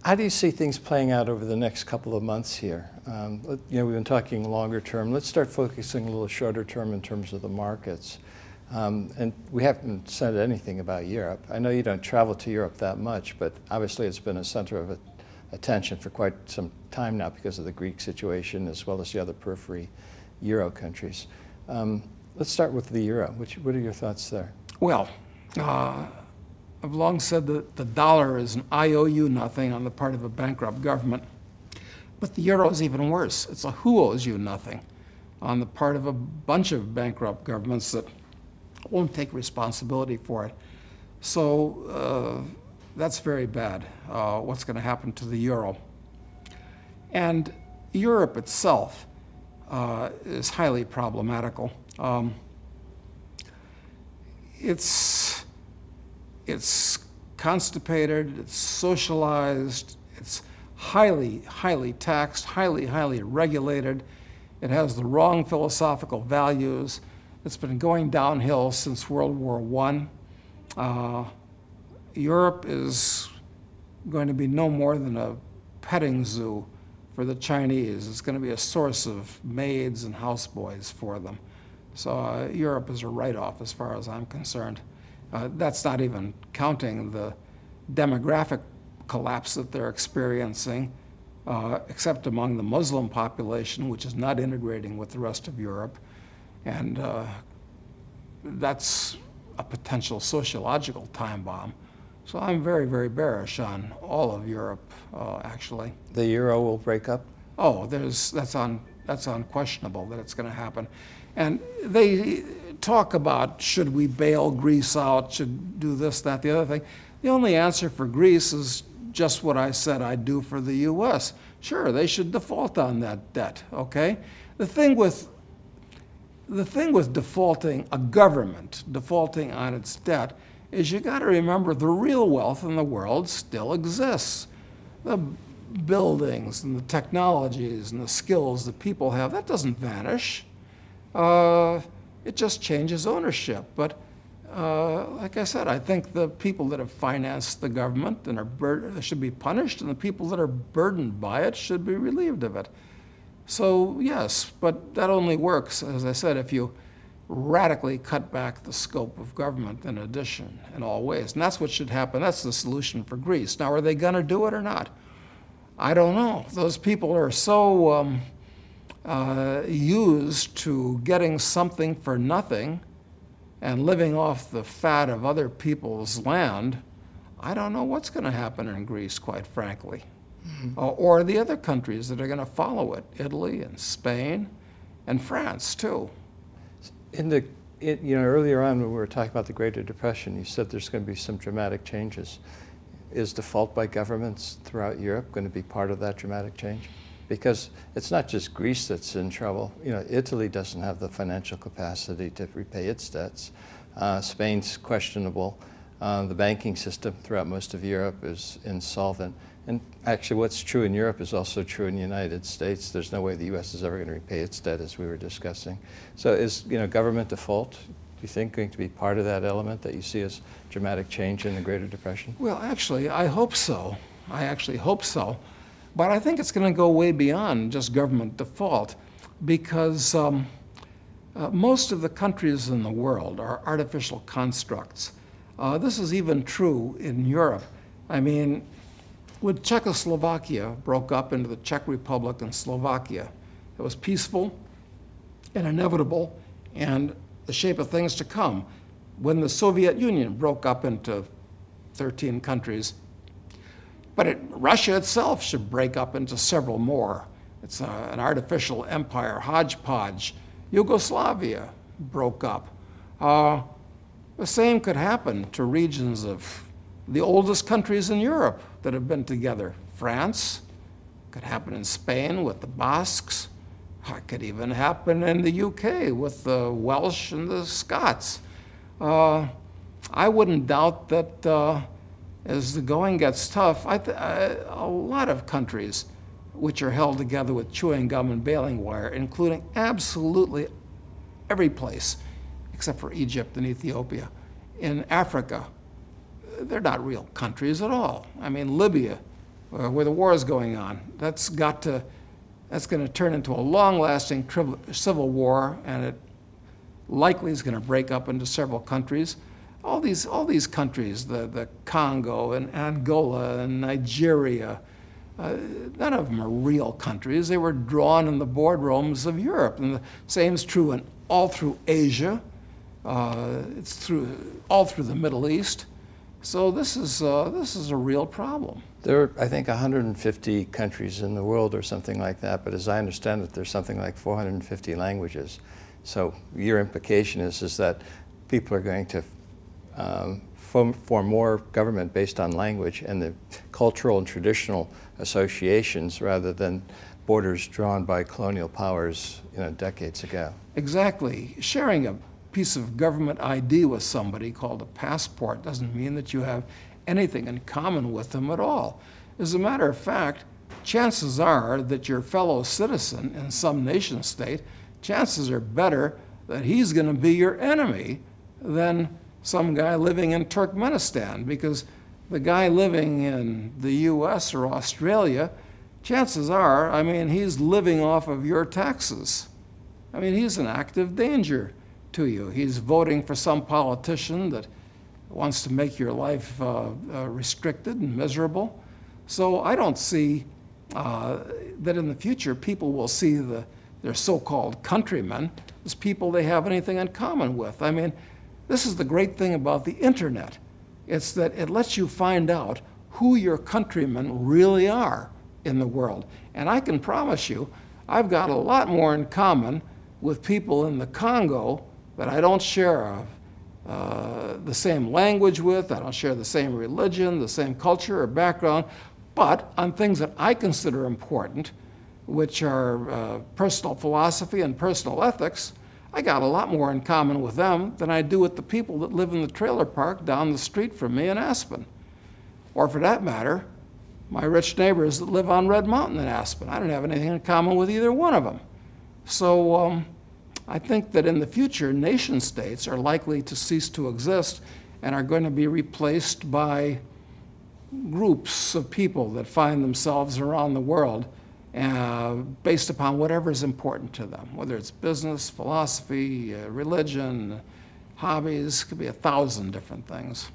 How do you see things playing out over the next couple of months here? You know, we've been talking longer term. Let's start focusing a little shorter term in terms of the markets. And we haven't said anything about Europe. I know you don't travel to Europe that much, but obviously it's been a center of attention for quite some time now because of the Greek situation as well as the other periphery Euro countries. Let's start with the Euro. What are your thoughts there? Well, I've long said that the dollar is an IOU nothing on the part of a bankrupt government. But the euro is even worse. It's a who owes you nothing on the part of a bunch of bankrupt governments that won't take responsibility for it. So that's very bad, what's going to happen to the euro. And Europe itself is highly problematical. It's constipated, it's socialized, it's highly taxed, highly regulated. It has the wrong philosophical values. It's been going downhill since World War I. Europe is going to be no more than a petting zoo for the Chinese. It's going to be a source of maids and houseboys for them. So Europe is a write-off as far as I'm concerned. That's not even counting the demographic collapse that they're experiencing, except among the Muslim population, which is not integrating with the rest of Europe. And that's a potential sociological time bomb. So I'm very bearish on all of Europe, actually. The euro will break up? Oh, that's unquestionable that it's going to happen. And they talk about, should we bail Greece out, should do this, that, the other thing. The only answer for Greece is just what I said I'd do for the U.S. Sure, they should default on that debt, okay? The thing with defaulting, a government defaulting on its debt, is you got to remember the real wealth in the world still exists. The buildings and the technologies and the skills that people have, that doesn't vanish. It just changes ownership. But like I said, I think the people that have financed the government and should be punished, and the people that are burdened by it should be relieved of it. So yes, but that only works, as I said, if you radically cut back the scope of government in addition in all ways. And that's what should happen. That's the solution for Greece. Now, are they going to do it or not? I don't know. Those people are so used to getting something for nothing and living off the fat of other people's land. I don't know what's going to happen in Greece, quite frankly. Or the other countries that are going to follow it, Italy and Spain and France, too. Earlier on when we were talking about the Greater Depression, you said there's going to be some dramatic changes. Is default by governments throughout Europe going to be part of that dramatic change? Because it's not just Greece that's in trouble. You know, Italy doesn't have the financial capacity to repay its debts. Spain's questionable. The banking system throughout most of Europe is insolvent. And actually what's true in Europe is also true in the United States. There's no way the U.S. is ever going to repay its debt, as we were discussing. So is government default, do you think, going to be part of that element that you see as dramatic change in the Greater Depression? Well, actually, I hope so. I actually hope so. But I think it's going to go way beyond just government default, because most of the countries in the world are artificial constructs. This is even true in Europe. I mean, when Czechoslovakia broke up into the Czech Republic and Slovakia, it was peaceful and inevitable and the shape of things to come. When the Soviet Union broke up into 13 countries, but Russia itself should break up into several more. It's an artificial empire, hodgepodge. Yugoslavia broke up. The same could happen to regions of the oldest countries in Europe that have been together. France, could happen in Spain with the Basques. It could even happen in the UK with the Welsh and the Scots. I wouldn't doubt that as the going gets tough, a lot of countries which are held together with chewing gum and baling wire, including absolutely every place, except for Egypt and Ethiopia, in Africa, they're not real countries at all. I mean, Libya where the war is going on. That's going to turn into a long-lasting civil war, and it likely is going to break up into several countries. All these countries, the Congo and Angola and Nigeria, none of them are real countries. They were drawn in the boardrooms of Europe, and the same is true all through Asia. It's all through the Middle East. So this is a real problem. There are, I think, 150 countries in the world or something like that, but as I understand it, there's something like 450 languages. So your implication is that people are going to form more government based on language and the cultural and traditional associations rather than borders drawn by colonial powers, decades ago. Exactly. Sharing a piece of government ID with somebody called a passport doesn't mean that you have anything in common with them at all. As a matter of fact, chances are that your fellow citizen in some nation state, chances are better that he's going to be your enemy than some guy living in Turkmenistan, because the guy living in the US or Australia, chances are, he's living off of your taxes. He's an active danger to you. He's voting for some politician that wants to make your life restricted and miserable. So I don't see that in the future people will see their so-called countrymen as people they have anything in common with. This is the great thing about the internet. It's that it lets you find out who your countrymen really are in the world. And I can promise you, I've got a lot more in common with people in the Congo that I don't share the same language with, I don't share the same religion, the same culture or background, but on things that I consider important, which are personal philosophy and personal ethics, I got a lot more in common with them than I do with the people that live in the trailer park down the street from me in Aspen. Or for that matter, my rich neighbors that live on Red Mountain in Aspen. I don't have anything in common with either one of them. So I think that in the future, nation states are likely to cease to exist and are going to be replaced by groups of people that find themselves around the world based upon whatever is important to them, whether it's business, philosophy, religion, hobbies, could be 1,000 different things.